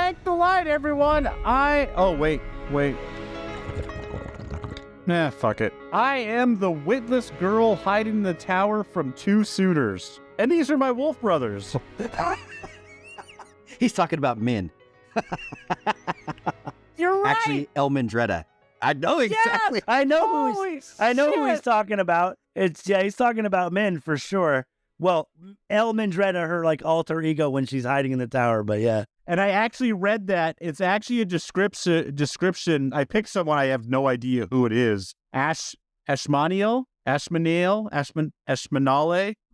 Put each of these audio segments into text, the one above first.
Thank the light, everyone. Oh, wait. Nah, fuck it. I am the witless girl hiding in the tower from two suitors. And these are my wolf brothers. He's talking about men. You're right. Actually, Elmendretta. I know exactly. Yes! I know who he's talking about. He's talking about men for sure. Well, Elmendretta, her like alter ego when she's hiding in the tower, but yeah. And I actually read that. It's actually a description. I picked someone, I have no idea who it is. Ashmanale?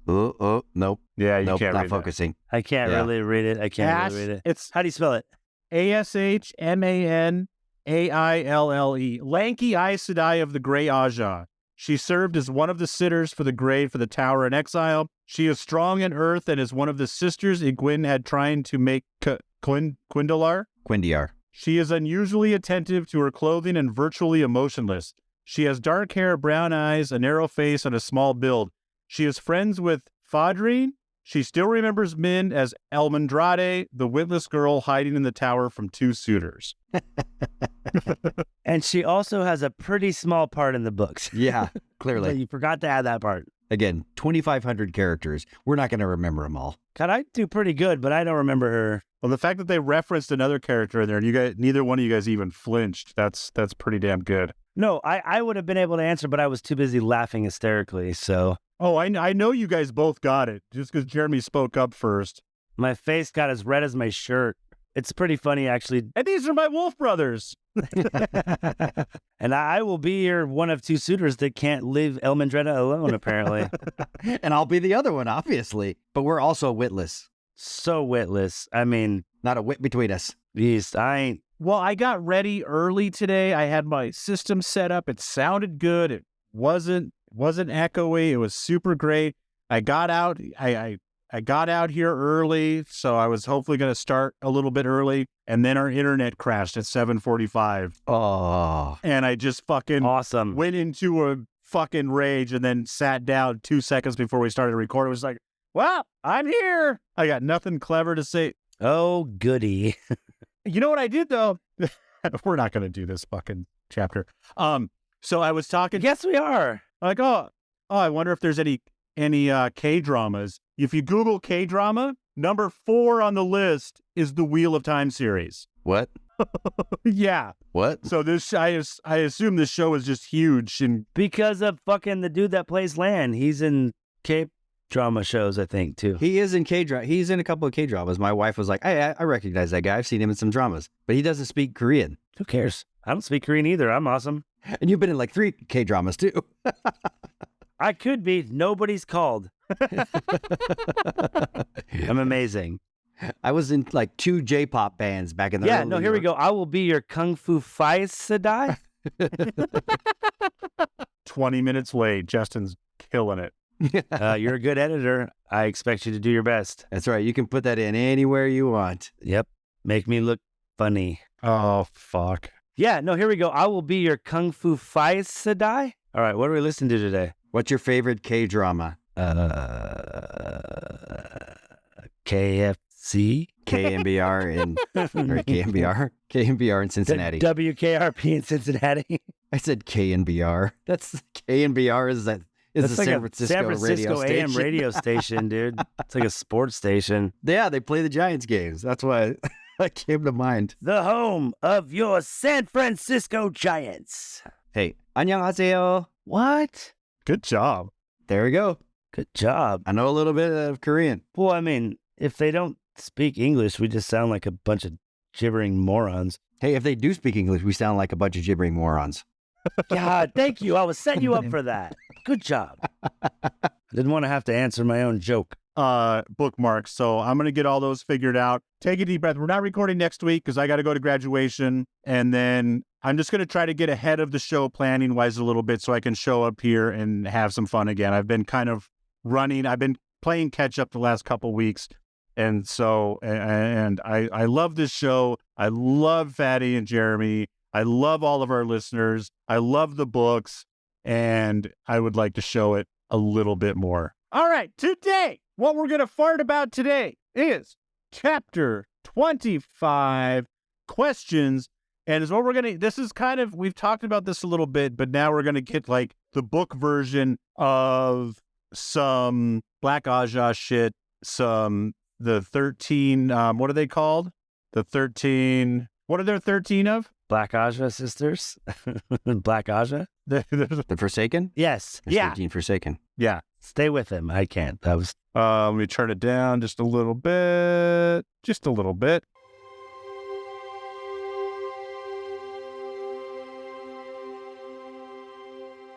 Oh, nope. Yeah, you can't not read focusing. I can't really read it. It's how do you spell it? Ashmanaille. Lanky Aes Sedai of the Grey Aja. She served as one of the sitters for the grave for the tower in exile. She is strong in earth and is one of the sisters Egwene had trying to make Quindalar. She is unusually attentive to her clothing and virtually emotionless. She has dark hair, brown eyes, a narrow face, and a small build. She is friends with Fadrine. She still remembers Min as Elmendrade, the witless girl hiding in the tower from two suitors. And she also has a pretty small part in the books. Yeah, clearly. You forgot to add that part. Again, 2,500 characters. We're not going to remember them all. God, I do pretty good, but I don't remember her. Well, the fact that they referenced another character in there, and neither one of you guys even flinched, that's pretty damn good. No, I would have been able to answer, but I was too busy laughing hysterically, so... Oh, I know you guys both got it, just because Jeremy spoke up first. My face got as red as my shirt. It's pretty funny, actually. And these are my wolf brothers. And I will be your one of two suitors that can't leave Elmendretta alone, apparently. And I'll be the other one, obviously. But we're also witless. So witless. I mean... Not a wit between us. Geez, I ain't... Well, I got ready early today. I had my system set up. It sounded good. It wasn't echoey. It was super great. I got out. I got out here early, so I was hopefully going to start a little bit early, and then our internet crashed at 7:45. Oh. And I just fucking awesome went into a fucking rage and then sat down 2 seconds before we started recording. It was like, well, I'm here. I got nothing clever to say. Oh, goody. You know what I did, though? We're not going to do this fucking chapter. So I was talking. Yes, we are. Like, I wonder if there's any K-dramas. If you Google K-drama, number 4 on the list is the Wheel of Time series. What? Yeah. What? So this, I assume this show is just huge. Because of fucking the dude that plays Lan. He's in K-drama shows, I think, too. He is in K-drama. He's in a couple of K-dramas. My wife was like, I recognize that guy. I've seen him in some dramas. But he doesn't speak Korean. Who cares? I don't speak Korean either. I'm awesome. And you've been in like 3 K-dramas, too. I could be. Nobody's called. I'm amazing. I was in like 2 J-pop bands back in the early here we go. I will be your Kung Fu Fai Sedai. 20 minutes late. Justin's killing it. You're a good editor. I expect you to do your best. That's right. You can put that in anywhere you want. Yep. Make me look funny. Oh, fuck. Yeah, no, here we go. I will be your Kung Fu Fai Sedai. All right, what are we listening to today? What's your favorite K-drama? KFC? KMBR in or KMBR in Cincinnati. WKRP in Cincinnati. I said KNBR. That's KNBR is the like San Francisco radio AM station. radio station, dude. It's like a sports station. Yeah, they play the Giants games. That's why that came to mind. The home of your San Francisco Giants. Hey, 안녕하세요. What? Good job. There we go. Good job. I know a little bit of Korean. Well, I mean, if they don't speak English, we just sound like a bunch of gibbering morons. Hey, if they do speak English, we sound like a bunch of gibbering morons. God, thank you. I was setting you up for that. Good job. Didn't want to have to answer my own joke. Bookmarks. So I'm going to get all those figured out. Take a deep breath. We're not recording next week because I got to go to graduation. And then I'm just going to try to get ahead of the show planning wise a little bit so I can show up here and have some fun again. I've been kind of running. I've been playing catch up the last couple weeks. And so, and I love this show. I love Fatty and Jeremy. I love all of our listeners. I love the books, and I would like to show it a little bit more. All right, today, what we're going to fart about today is Chapter 25 questions. And is what we're going to, this is kind of, we've talked about this a little bit, but now we're going to get like the book version of some Black Aja shit, the 13, what are they called? The 13, what are there 13 of? Black Aja sisters? Black Aja? The Forsaken? Yes. There's Yeah. 13 Forsaken. Yeah. Stay with him. I can't. That was... Let me turn it down just a little bit. Just a little bit.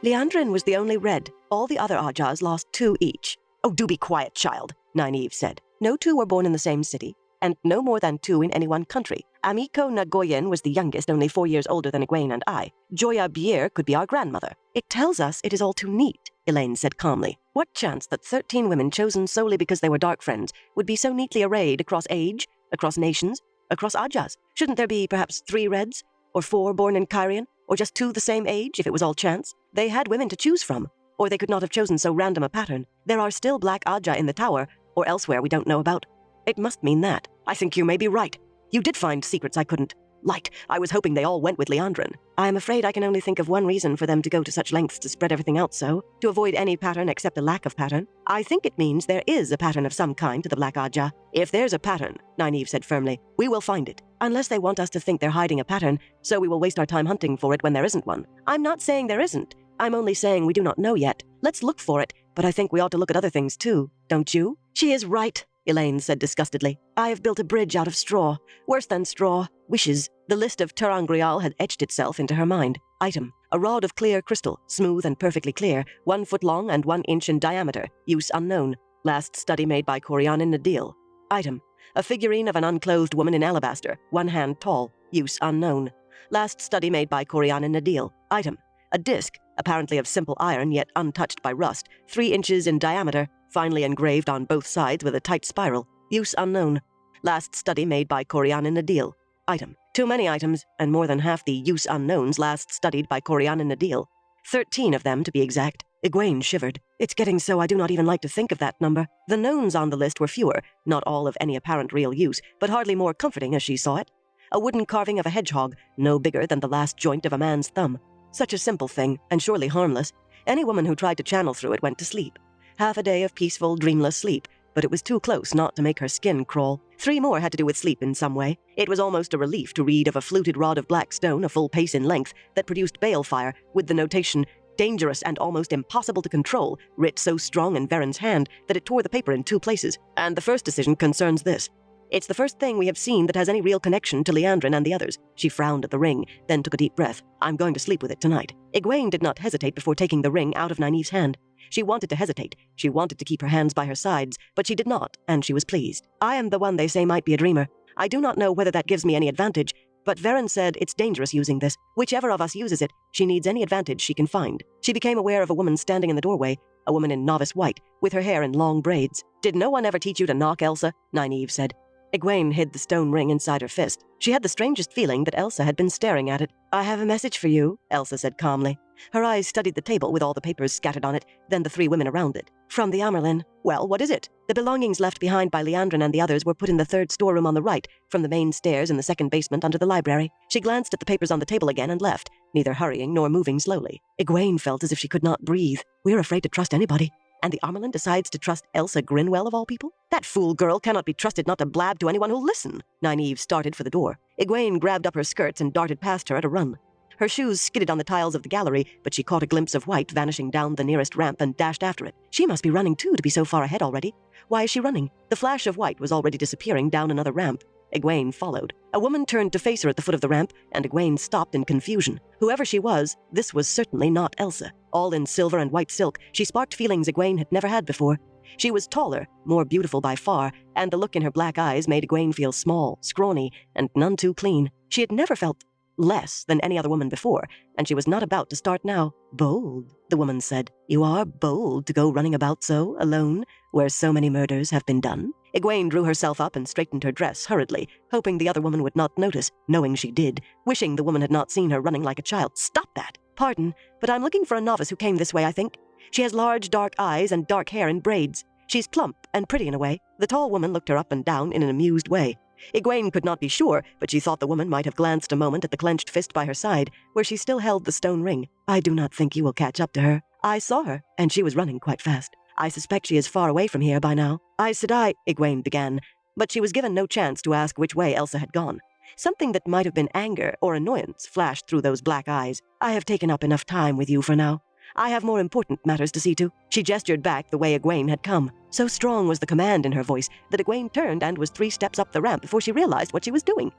Leandrin was the only red. All the other Ajas lost 2 each. Oh, do be quiet, child, Nynaeve said. No 2 were born in the same city, and no more than 2 in any one country. Amiko Nagoyen was the youngest, only 4 years older than Egwene and I. Joya Bier could be our grandmother. It tells us it is all too neat, Elaine said calmly. What chance that 13 women chosen solely because they were dark friends would be so neatly arrayed across age, across nations, across Ajas? Shouldn't there be perhaps 3 reds? Or 4 born in Kyrian? Or just 2 the same age, if it was all chance? They had women to choose from. Or they could not have chosen so random a pattern. There are still Black Aja in the tower, or elsewhere we don't know about. It must mean that. I think you may be right. You did find secrets I couldn't. Light, I was hoping they all went with Leandrin. I am afraid I can only think of one reason for them to go to such lengths to spread everything out so, to avoid any pattern except a lack of pattern. I think it means there is a pattern of some kind to the Black Aja. If there's a pattern, Nynaeve said firmly, we will find it. Unless they want us to think they're hiding a pattern, so we will waste our time hunting for it when there isn't one. I'm not saying there isn't. I'm only saying we do not know yet. Let's look for it, but I think we ought to look at other things too, don't you? She is right, Elaine said disgustedly. I have built a bridge out of straw. Worse than straw, wishes. The list of Terangrial had etched itself into her mind. Item: a rod of clear crystal, smooth and perfectly clear, 1 foot long and 1 inch in diameter. Use unknown. Last study made by Corianin Nadil. Item: a figurine of an unclothed woman in alabaster, 1 hand tall. Use unknown. Last study made by Corianin Nadil. Item: a disc, apparently of simple iron yet untouched by rust, 3 inches in diameter, finely engraved on both sides with a tight spiral. Use unknown. Last study made by Corianin Nadil. Item: too many items, and more than half the use unknowns last studied by Corianin Nadil. 13 of them, to be exact. Egwene shivered. It's getting so I do not even like to think of that number. The knowns on the list were fewer, not all of any apparent real use, but hardly more comforting as she saw it. A wooden carving of a hedgehog, no bigger than the last joint of a man's thumb. Such a simple thing, and surely harmless. Any woman who tried to channel through it went to sleep. Half a day of peaceful, dreamless sleep, but it was too close not to make her skin crawl. 3 more had to do with sleep in some way. It was almost a relief to read of a fluted rod of black stone a full pace in length that produced balefire, with the notation, dangerous and almost impossible to control, writ so strong in Veren's hand that it tore the paper in 2 places. And the first decision concerns this. It's the first thing we have seen that has any real connection to Leandrin and the others. She frowned at the ring, then took a deep breath. I'm going to sleep with it tonight. Egwene did not hesitate before taking the ring out of Nynaeve's hand. She wanted to hesitate. She wanted to keep her hands by her sides, but she did not, and she was pleased. I am the one they say might be a dreamer. I do not know whether that gives me any advantage, but Veren said it's dangerous using this. Whichever of us uses it, she needs any advantage she can find. She became aware of a woman standing in the doorway, a woman in novice white, with her hair in long braids. Did no one ever teach you to knock, Elsa? Nynaeve said. Egwene hid the stone ring inside her fist. She had the strangest feeling that Elsa had been staring at it. I have a message for you, Elsa said calmly. Her eyes studied the table with all the papers scattered on it, then the 3 women around it. From the Amerlin. Well, what is it? The belongings left behind by Leandrin and the others were put in the 3rd storeroom on the right, from the main stairs in the 2nd basement under the library. She glanced at the papers on the table again and left, neither hurrying nor moving slowly. Egwene felt as if she could not breathe. We're afraid to trust anybody. And the Amerlin decides to trust Elsa Grinwell of all people? That fool girl cannot be trusted not to blab to anyone who'll listen. Nynaeve started for the door. Egwene grabbed up her skirts and darted past her at a run. Her shoes skidded on the tiles of the gallery, but she caught a glimpse of white vanishing down the nearest ramp and dashed after it. She must be running too to be so far ahead already. Why is she running? The flash of white was already disappearing down another ramp. Egwene followed. A woman turned to face her at the foot of the ramp, and Egwene stopped in confusion. Whoever she was, this was certainly not Elsa. All in silver and white silk, she sparked feelings Egwene had never had before. She was taller, more beautiful by far, and the look in her black eyes made Egwene feel small, scrawny, and none too clean. She had never felt less than any other woman before, and she was not about to start now. Bold, the woman said. You are bold to go running about so, alone, where so many murders have been done. Egwene drew herself up and straightened her dress hurriedly, hoping the other woman would not notice, knowing she did, wishing the woman had not seen her running like a child. Stop that! Pardon, but I'm looking for a novice who came this way, I think. She has large dark eyes and dark hair in braids. She's plump and pretty in a way. The tall woman looked her up and down in an amused way. Egwene could not be sure, but she thought the woman might have glanced a moment at the clenched fist by her side, where she still held the stone ring. I do not think you will catch up to her. I saw her, and she was running quite fast. I suspect she is far away from here by now. Aes Sedai, Egwene began, but she was given no chance to ask which way Elsa had gone. Something that might have been anger or annoyance flashed through those black eyes. I have taken up enough time with you for now. I have more important matters to see to. She gestured back the way Egwene had come. So strong was the command in her voice that Egwene turned and was 3 steps up the ramp before she realized what she was doing.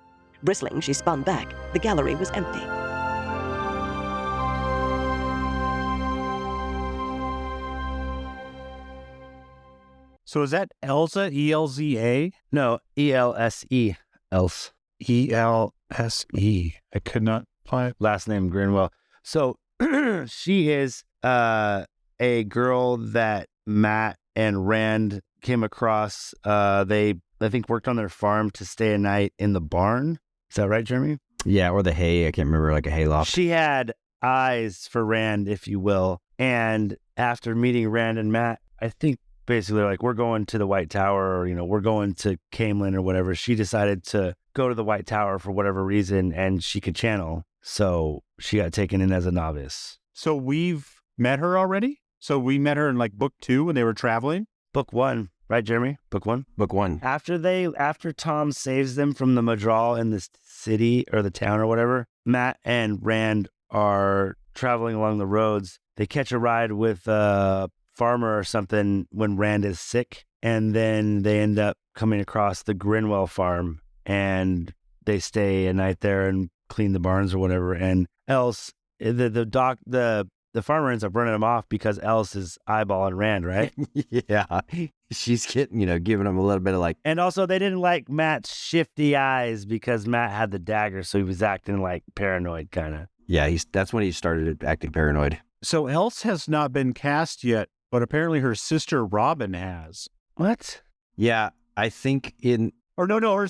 Bristling, she spun back. The gallery was empty. So is that Elsa, E-L-Z-A? No, E-L-S-E, Else. E-L-S-E. I could not find. Last name Grinwell. So she is a girl that Matt and Rand came across. They, I think, worked on their farm to stay a night in the barn. Is that right, Jeremy? Yeah, or the hay. I can't remember, like a hayloft. She had eyes for Rand, if you will. And after meeting Rand and Matt, I think basically like, we're going to the White Tower, or, we're going to Camelin or whatever. She decided to go to the White Tower for whatever reason, and she could channel. So she got taken in as a novice. So we've met her already? So we met her in like book 2 when they were traveling? Book 1, right, Jeremy? Book 1? Book 1. After Tom saves them from the Madral in the city or the town or whatever, Matt and Rand are traveling along the roads. They catch a ride with a farmer or something when Rand is sick, and then they end up coming across the Grinwell farm, and they stay a night there and clean the barns or whatever. And Else, the farmer ends up running him off because Else is eyeballing Rand, right? Yeah. She's getting, giving him a little bit of like. And also, they didn't like Matt's shifty eyes because Matt had the dagger, so he was acting like paranoid, kind of. Yeah, that's when he started acting paranoid. So Else has not been cast yet, but apparently her sister Robin has. What? Yeah, I think her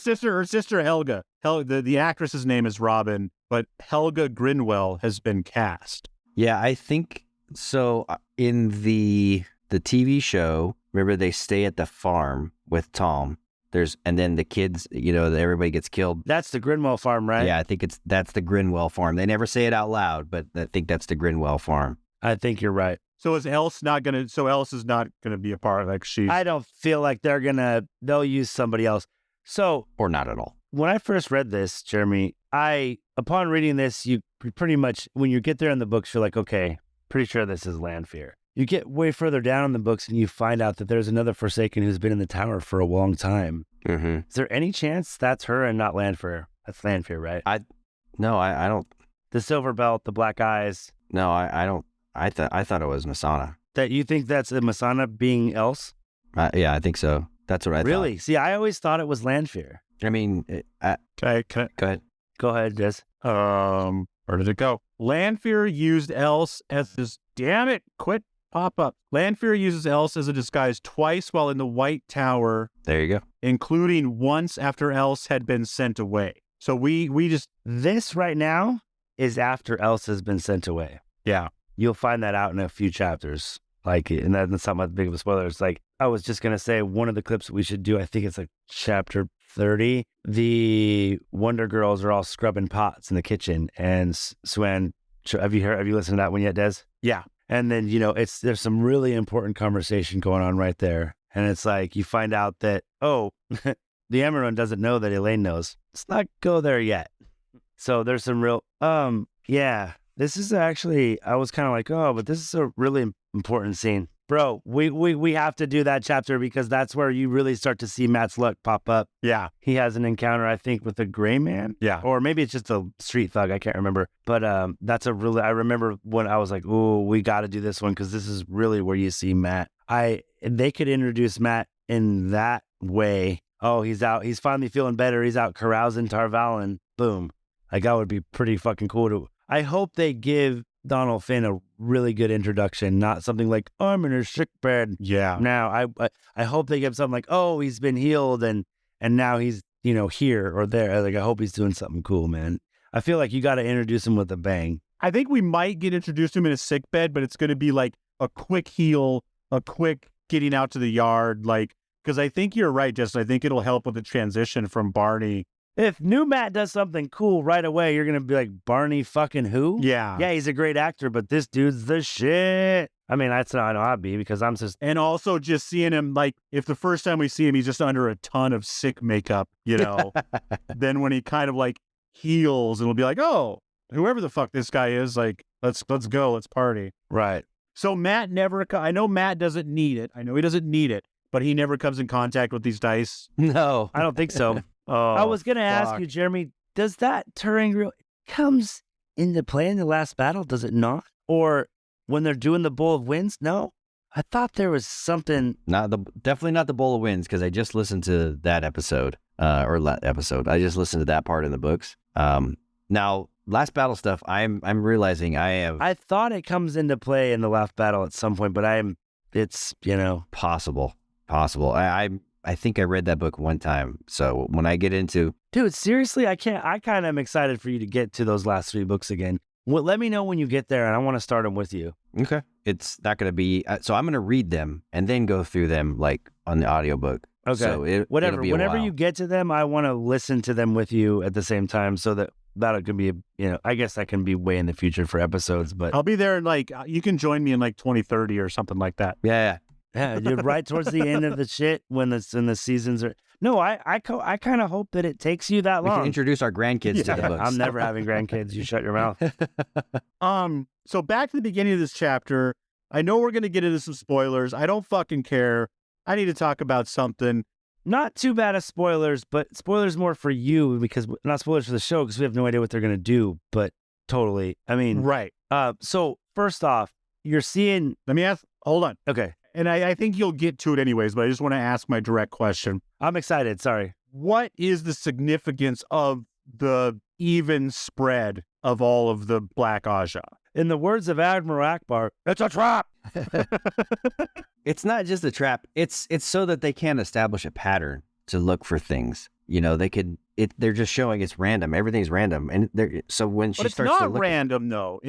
sister Helga. The actress's name is Robin, but Helga Grinwell has been cast. Yeah, I think so. In the TV show, remember they stay at the farm with Tom. And then the kids, everybody gets killed. That's the Grinwell farm, right? Yeah, I think that's the Grinwell farm. They never say it out loud, but I think that's the Grinwell farm. I think you're right. So Else is not gonna be a part, like she's. I don't feel like they'll use somebody else. So, or not at all. When I first read this, Jeremy, upon reading this, you pretty much, when you get there in the books, you're like, okay, pretty sure this is Lanfear. You get way further down in the books and you find out that there's another Forsaken who's been in the tower for a long time. Mm-hmm. Is there any chance that's her and not Lanfear? That's Lanfear, right? I don't. The silver belt, the black eyes. No, I don't. I thought it was Masana. That you think that's a Masana being Else? Yeah, I think so. That's what I thought. Really? See, I always thought it was Lanfear. I mean, Can I, go ahead. Go ahead, Jess. Where did it go? Lanfear used Else as this. Damn it! Quit pop up. Lanfear uses Else as a disguise twice while in the White Tower. There you go. Including once after Else had been sent away. So we just. This right now is after Else has been sent away. Yeah. You'll find that out in a few chapters. And that's not much big of a spoiler. It's like, I was just going to say one of the clips we should do, I think it's like chapter 30. The Wonder Girls are all scrubbing pots in the kitchen. And Swan, have you listened to that one yet, Des? Yeah. And then, there's some really important conversation going on right there. And it's like, you find out that, the Emerald doesn't know that Elaine knows. Let's not go there yet. So there's some real, yeah. This is actually, I was kind of like, but this is a really important scene. Bro, we have to do that chapter because that's where you really start to see Matt's luck pop up. Yeah. He has an encounter, I think, with a gray man. Yeah. Or maybe it's just a street thug. I can't remember. But I remember when I was like, we got to do this one because this is really where you see Matt. They could introduce Matt in that way. Oh, he's out. He's finally feeling better. He's out carousing Tarvalin. Boom. Like, that would be pretty fucking cool. I hope they give Donald Finn a really good introduction, not something like, I'm in a sick bed. Yeah. Now, I hope they give something like, he's been healed and now he's, here or there. Like, I hope he's doing something cool, man. I feel like you got to introduce him with a bang. I think we might get introduced to him in a sick bed, but it's going to be like a quick heal, a quick getting out to the yard. Like, because I think you're right, Justin. I think it'll help with the transition from Barney. If new Matt does something cool right away, you're going to be like, Barney fucking who? Yeah. Yeah, he's a great actor, but this dude's the shit. I mean, that's not how I'd be because I'm just... And also just seeing him, like, if the first time we see him, he's just under a ton of sick makeup, you know, then when he kind of like heals and we'll be like, oh, whoever the fuck this guy is, like, let's go, let's party. Right. So Matt never, I know Matt doesn't need it. I know he doesn't need it, but he never comes in contact with these dice. No, I don't think so. Oh, I was going to ask you, Jeremy, does that Turing rule comes into play in the last battle? Does it not? Or when they're doing the Bowl of Winds? No? I thought there was something. definitely not the Bowl of Winds, because I just listened to that episode, I just listened to that part in the books. Now, last battle stuff, I'm realizing I thought it comes into play in the last battle at some point, but it's, possible. I think I read that book one time. So when I get into... Dude, seriously, I kind of am excited for you to get to those last 3 books again. Well, let me know when you get there, and I want to start them with you. Okay. It's not going to be... So I'm going to read them and then go through them like on the audiobook. Okay. So whatever. it'll be a Whenever while. you get to them, I want to listen to them with you at the same time so that could be, I guess that can be way in the future for episodes, but... I'll be there in like, you can join me in like 2030 or something like that. Yeah. Yeah, dude, right towards the end of the shit when the seasons are... No, I kind of hope that it takes you that We long. can introduce our grandkids to the books. I'm never having grandkids. You shut your mouth. So back to the beginning of this chapter, I know we're going to get into some spoilers. I don't fucking care. I need to talk about something. Not too bad of spoilers, but spoilers more for you because not spoilers for the show because we have no idea what they're going to do, but totally. I mean, right. So first off, you're seeing... Let me ask, hold on. Okay. And I think you'll get to it anyways, but I just want to ask my direct question. I'm excited. Sorry. What is the significance of the even spread of all of the Black Aja? In the words of Admiral Akbar, it's a trap. It's not just a trap. It's so that they can establish a pattern to look for things. They're just showing it's random. Everything's random. And so when she But it's starts to not look random though.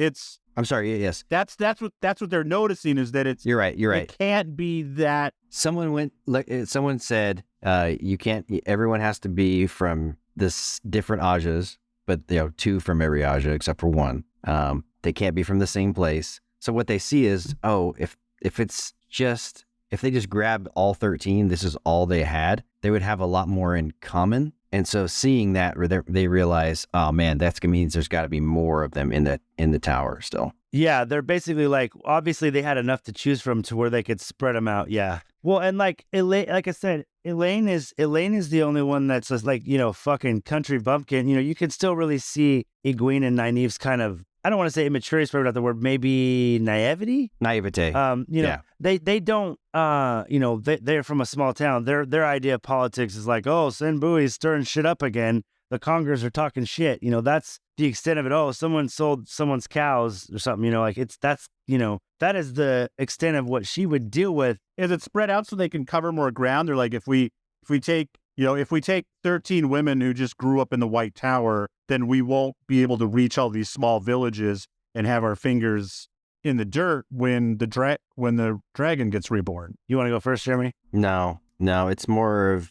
I'm sorry. Yes. That's what they're noticing is that it's... You're right. It can't be that... Someone said, you can't, everyone has to be from this different Ajas, but 2 from every Aja except for 1. They can't be from the same place. So what they see is, if they just grabbed all 13, this is all they had, they would have a lot more in common. And so seeing that, they realize, oh man, that means there's got to be more of them in the tower still. Yeah, they're basically like, obviously they had enough to choose from to where they could spread them out. Yeah. Well, and like I said, Elaine is the only one that's just like, fucking country bumpkin. You can still really see Egwene and Nynaeve's kind of, I don't want to say immaturity, is probably not the word, maybe naivety. Naivete. They don't, they're from a small town. Their idea of politics is like, oh, Senbui's stirring shit up again. The Congers are talking shit. That's the extent of it. Oh, someone sold someone's cows or something, that is the extent of what she would deal with. Is it spread out so they can cover more ground? They're like, if we take 13 women who just grew up in the White Tower, then we won't be able to reach all these small villages and have our fingers in the dirt when the dragon gets reborn. You want to go first, Jeremy? No, it's more of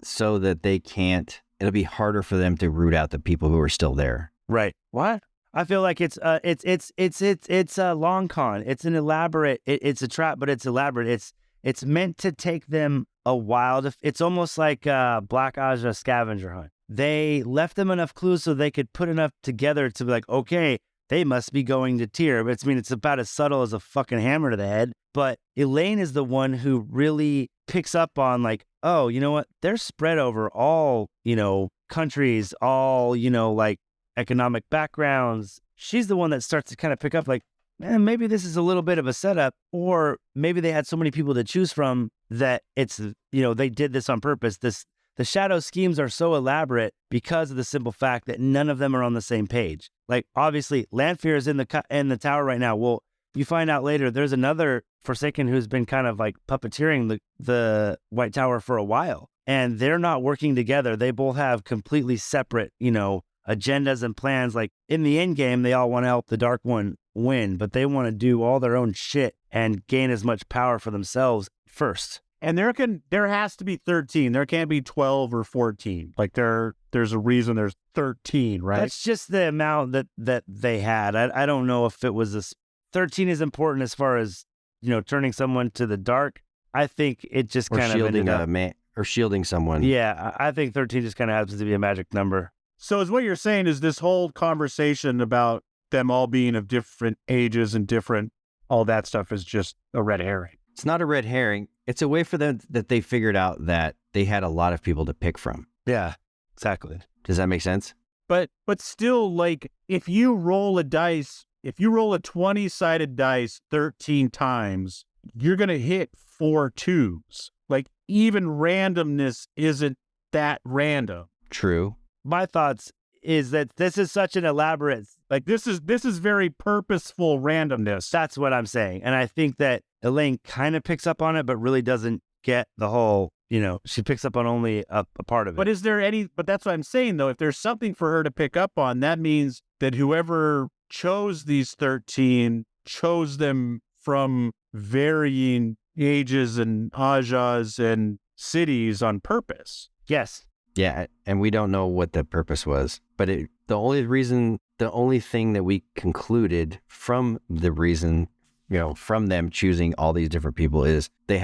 so that they can't. It'll be harder for them to root out the people who are still there. Right. What? I feel like it's a long con. It's an elaborate. It's a trap, but it's elaborate. It's meant to take them a while. It's almost like Black Aja scavenger hunt. They left them enough clues so they could put enough together to be like, okay, they must be going to Tyr. But it's about as subtle as a fucking hammer to the head. But Elaine is the one who really picks up on like, oh, you know what? They're spread over all, countries, all, like economic backgrounds. She's the one that starts to kind of pick up like, man, maybe this is a little bit of a setup, or maybe they had so many people to choose from that it's, they did this on purpose. The shadow schemes are so elaborate because of the simple fact that none of them are on the same page. Like, obviously, Lanfear is in the tower right now. Well, you find out later there's another Forsaken who's been kind of like puppeteering the White Tower for a while, and they're not working together. They both have completely separate, agendas and plans. Like, in the end game, they all want to help the Dark One win, but they want to do all their own shit and gain as much power for themselves first. And there has to be 13. There can't be 12 or 14. Like there's a reason there's 13, right? That's just the amount that they had. I don't know if it was 13 is important as far as, turning someone to the dark. I think it just Or kind of shielding ended up. a man, or shielding someone. Yeah, I think 13 just kind of happens to be a magic number. So is what you're saying is this whole conversation about them all being of different ages and different, all that stuff is just a red herring. It's not a red herring. It's a way for them that they figured out that they had a lot of people to pick from. Yeah, exactly. Does that make sense? But still, like, if you roll a 20-sided dice 13 times, you're going to hit 4 2s. Like, even randomness isn't that random. True. My thoughts is that this is such an elaborate, Like, this is very purposeful randomness. that's what I'm saying. And I think that Elaine kind of picks up on it, but really doesn't get the whole, she picks up on only a part of it. But that's what I'm saying, though. If there's something for her to pick up on, that means that whoever chose these 13 chose them from varying ages and ajas and cities on purpose. Yes. Yeah, and we don't know what the purpose was, but the only thing that we concluded from the reason, from them choosing all these different people is they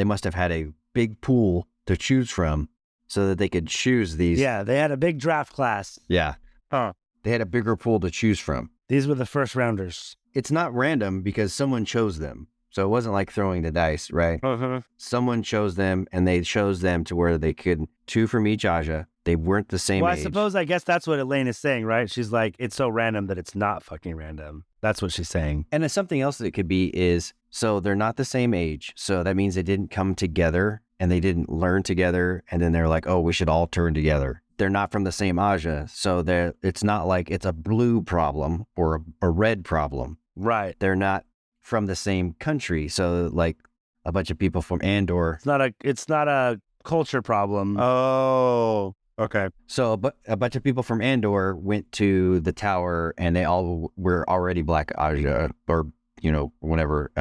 must have had a big pool to choose from so that they could choose these. Yeah, they had a big draft class. Yeah. Huh. They had a bigger pool to choose from. These were the first rounders. It's not random because someone chose them. So it wasn't like throwing the dice, right? Uh-huh. Someone chose them, and they chose them to where they could 2 from each Aja. They weren't the same Well, age. I guess that's what Elaine is saying, right? She's like, it's so random that it's not fucking random. That's what she's saying. And then something else that it could be is, so they're not the same age. So that means they didn't come together and they didn't learn together. And then they're like, oh, we should all turn together. They're not from the same Aja. So it's not like it's a blue problem or a red problem. Right. They're not from the same country. So like a bunch of people from Andor. It's not a culture problem. Oh, okay. So a bunch of people from Andor went to the tower and they all were already Black Aja or, whatever,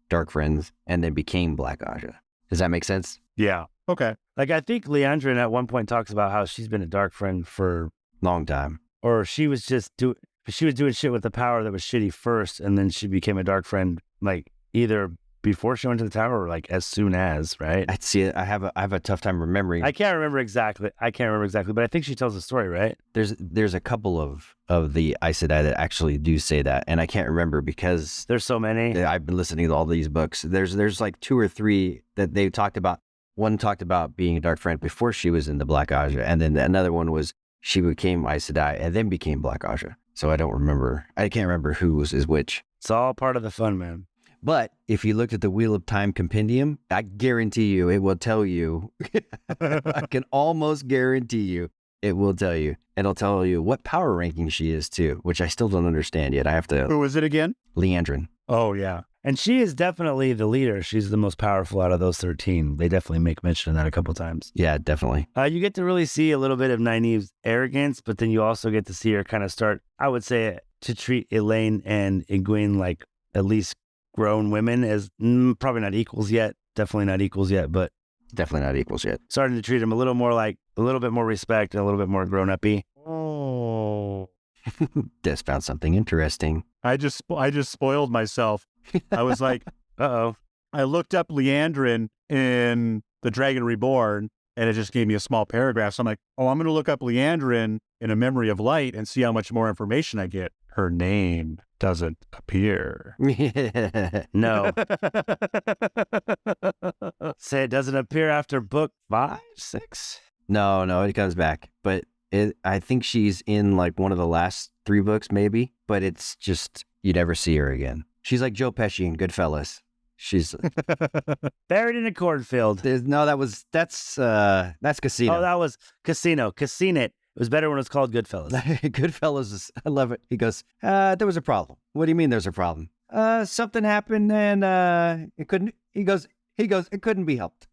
dark friends, and then became Black Aja. Does that make sense? Yeah. Okay. Like, I think Leandrin at one point talks about how she's been a dark friend for, Long time. or she was doing shit with the power that was shitty first, and then she became a dark friend, like, either before she went to the tower or like as soon as, right? I'd see it. I have a tough time remembering. I can't remember exactly, but I think she tells the story, right? There's a couple of the Aes Sedai that actually do say that, and I can't remember because There's so many. I've been listening to all these books. There's like 2 or 3 that they talked about. One talked about being a dark friend before she was in the Black Aja, and then another one was she became Aes Sedai and then became Black Aja. So I can't remember who is which. It's all part of the fun, man. But if you looked at the Wheel of Time compendium, I guarantee you it will tell you. I can almost guarantee you it will tell you. It'll tell you what power ranking she is too, which I still don't understand yet. I have to. Who was it again? Leandrin. Oh, yeah. And she is definitely the leader. She's the most powerful out of those 13. They definitely make mention of that a couple times. Yeah, definitely. You get to really see a little bit of Nynaeve's arrogance, but then you also get to see her kind of start, I would say, to treat Elaine and Egwene like at least grown women as probably not equals yet. Definitely not equals yet, but Definitely not equals yet. starting to treat them a little bit more respect and a little bit more grown-up-y. Oh. Des found something interesting. I just spoiled myself. I was like, Uh-oh. I looked up Leandrin in The Dragon Reborn, and it just gave me a small paragraph. So I'm like, oh, I'm going to look up Leandrin in A Memory of Light and see how much more information I get. Her name doesn't appear. No. Say it doesn't appear after book 5, 6? No, it comes back. But I think she's in like one of the last 3 books, maybe. But it's just, you never see her again. She's like Joe Pesci in Goodfellas. She's Buried in a cornfield. that's Casino. Oh, that was Casino. Casino. It was better when it was called Goodfellas. Goodfellas is, I love it. He goes, there was a problem. What do you mean there's a problem? Something happened and it couldn't, he goes, it couldn't be helped.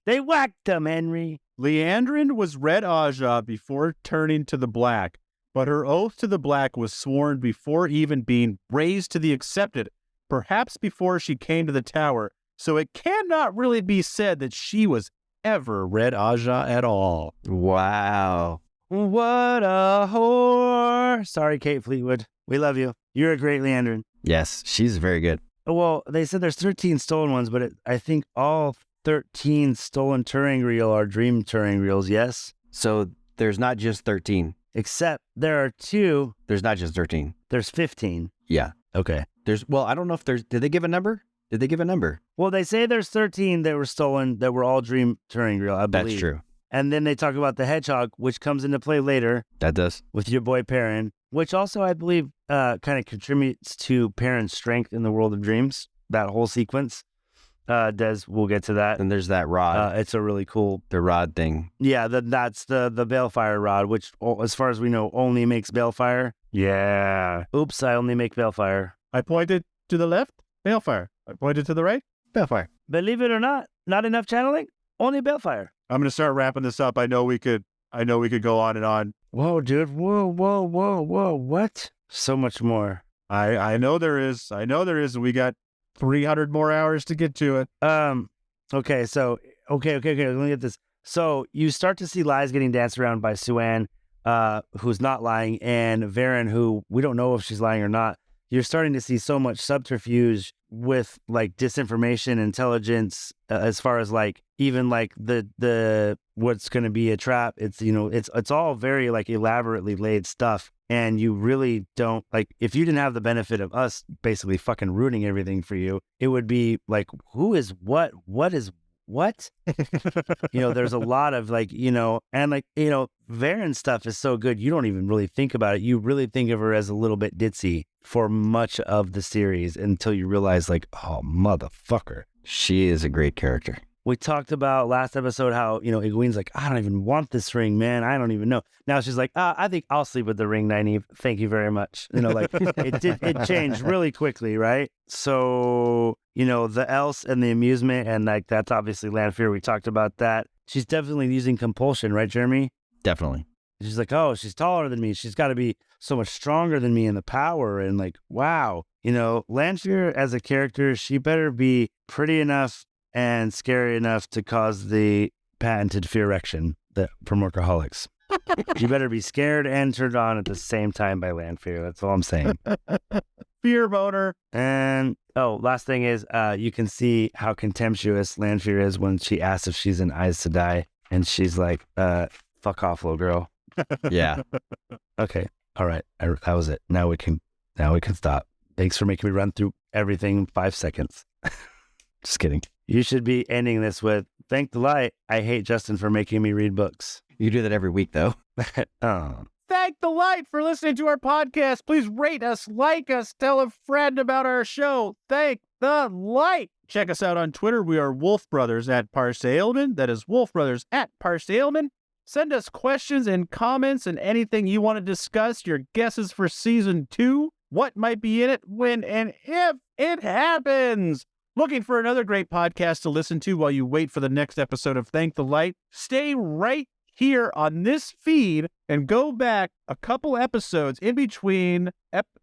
They whacked him, Henry. Leandrin was Red Aja before turning to the Black, but her oath to the Black was sworn before even being raised to the Accepted, perhaps before she came to the Tower, So it cannot really be said that she was ever Red Aja at all. Wow. What a whore. Sorry, Kate Fleetwood. We love you. You're a great Leandrin. Yes, she's very good. Well, they said there's 13 stolen ones, but I think all 13 stolen Turing reel are dream Turing reels, yes? So there's not just 13. Except there are 2. There's not just 13. There's 15. Yeah. Okay. Well, I don't know if did they give a number? Did they give a number? Well, they say there's 13 that were stolen that were all dream Turing reel, I believe. That's true. And then they talk about the hedgehog, which comes into play later That does. with your boy Perrin, which also, I believe, kind of contributes to Perrin's strength in the world of dreams, that whole sequence. Des, we'll get to that. And there's that rod, It's a really cool, the rod thing. yeah, that's the balefire rod, which, as far as we know, only makes balefire. Yeah. Oops, I only make balefire. I pointed to the left, balefire. I pointed to the right, balefire. Believe it or not enough channeling, only balefire. I'm going to start wrapping this up. I know we could go on and on. Whoa, dude. Whoa. What? So much more. I know there is. And we got 300 more hours to get to it. Okay. So, okay. Let me get this. So you start to see lies getting danced around by Suan, who's not lying, and Varen, who we don't know if she's lying or not. You're starting to see so much subterfuge with like disinformation, intelligence, as far as like even like the what's going to be a trap. It's, you know, it's all very like elaborately laid stuff, and you really don't like, if you didn't have the benefit of us basically fucking ruining everything for you, it would be like, who is what is what? You know, there's a lot of like, you know, and like, you know, Varen's stuff is so good, you don't even really think about it. You really think of her as a little bit ditzy for much of the series until you realize like, oh, motherfucker. She is a great character. We talked about last episode how, you know, Egwene's like, I don't even want this ring, man. I don't even know. Now she's like, I think I'll sleep with the ring, Nynaeve. Thank you very much. You know, like it changed really quickly, right? So, you know, the else and the amusement, and like that's obviously Lanfear. We talked about that. She's definitely using compulsion, right, Jeremy? Definitely. She's like, oh, she's taller than me. She's got to be so much stronger than me in the power. And like, wow, you know, Lanfear as a character, she better be pretty enough and scary enough to cause the patented fear erection from workaholics. You better be scared and turned on at the same time by Lanfear. That's all I'm saying. Fear boner. And last thing is, you can see how contemptuous Lanfear is when she asks if she's in Eyes to Die, and she's like, "Fuck off, little girl." Yeah. Okay. All right. That was it. Now we can stop. Thanks for making me run through everything in 5 seconds. Just kidding. You should be ending this with, thank the light. I hate Justin for making me read books. You do that every week, though. Oh. Thank the light for listening to our podcast. Please rate us, like us, tell a friend about our show. Thank the light. Check us out on Twitter. We are Wolf Brothers at Parseilman. That is Wolf Brothers at Parseilman. Send us questions and comments and anything you want to discuss. Your guesses for season 2. What might be in it, when, and if it happens. Looking for another great podcast to listen to while you wait for the next episode of Thank the Light? Stay right here on this feed and go back a couple episodes in between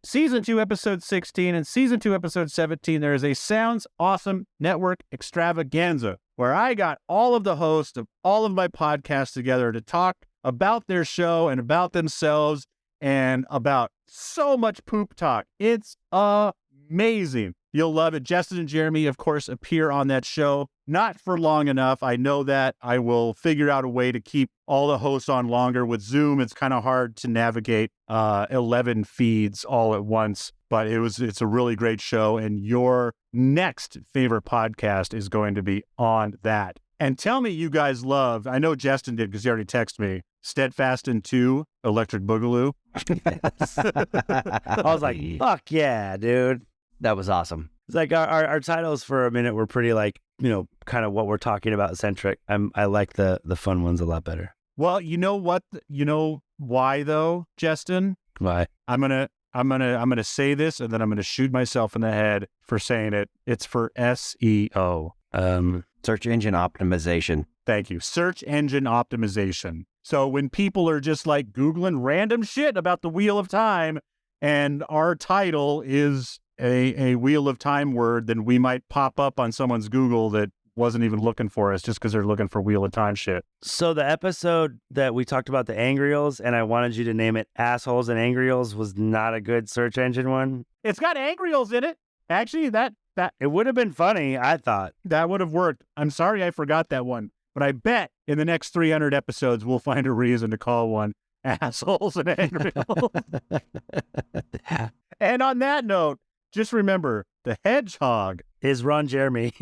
season 2 episode 16 and season 2 episode 17. There is a Sounds Awesome Network extravaganza where I got all of the hosts of all of my podcasts together to talk about their show and about themselves and about so much poop talk. It's amazing. You'll love it. Justin and Jeremy, of course, appear on that show. Not for long enough. I know that. I will figure out a way to keep all the hosts on longer. With Zoom, it's kind of hard to navigate 11 feeds all at once. But it's a really great show. And your next favorite podcast is going to be on that. And tell me you guys love, I know Justin did because he already texted me, Steadfast in 2, Electric Boogaloo. I was like, fuck yeah, dude. That was awesome. It's like our titles for a minute were pretty like, you know, kind of what we're talking about centric. I like the fun ones a lot better. Well, you know what? You know why though, Justin? Why? I'm gonna say this and then I'm gonna shoot myself in the head for saying it. It's for SEO. Search engine optimization. Thank you. Search engine optimization. So when people are just like Googling random shit about the Wheel of Time and our title is a Wheel of Time word, then we might pop up on someone's Google that wasn't even looking for us just because they're looking for Wheel of Time shit. So the episode that we talked about the Angryals, and I wanted you to name it Assholes and Angryals, was not a good search engine one. It's got Angryals in it. Actually, that It would have been funny, I thought. that would have worked. I'm sorry I forgot that one, but I bet in the next 300 episodes we'll find a reason to call one Assholes and Angryals. And on that note, just remember, the hedgehog, Is Ron Jeremy.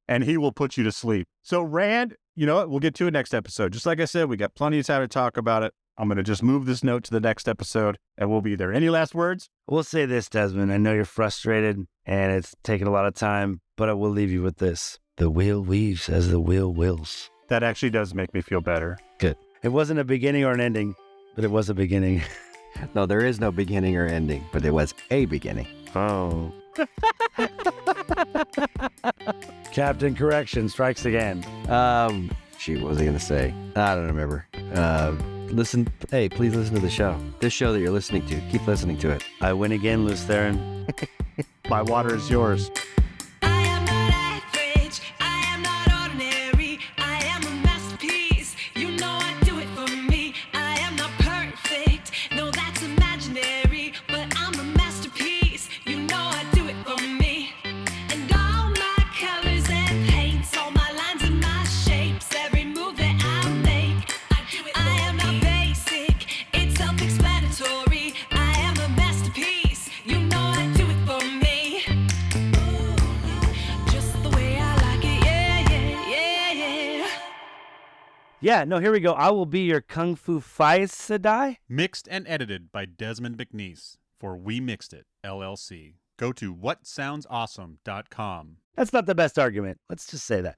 and he will put you to sleep. So Rand, you know what? We'll get to it next episode. Just like I said, we got plenty of time to talk about it. I'm going to just move this note to the next episode, and we'll be there. Any last words? We'll say this, Desmond. I know you're frustrated, and it's taken a lot of time, but I will leave you with this. The wheel weaves as the wheel wills. That actually does make me feel better. Good. It wasn't a beginning or an ending, but it was a beginning. No, there is no beginning or ending, but it was a beginning. Oh. Captain Correction strikes again. Shoot, what was I going to say? I don't remember. Please listen to the show. This show that you're listening to, keep listening to it. I win again, Luce Theron. My water is yours. I am not average, I am not ordinary, I am a masterpiece, you know I do it for me. I am not perfect, no that's imaginary, but I'm a masterpiece, you know I do it for me. And all my colors and paints, all my lines and my shapes, every move that I make, I am not basic, it's self-explanatory, I am a masterpiece, you know I do it for me. Just the way I like it, yeah. Yeah, no, here we go. I will be your Kung Fu Phaecidai. Mixed and edited by Desmond McNeese for We Mixed It, LLC. Go to whatsoundsawesome.com. That's not the best argument. Let's just say that.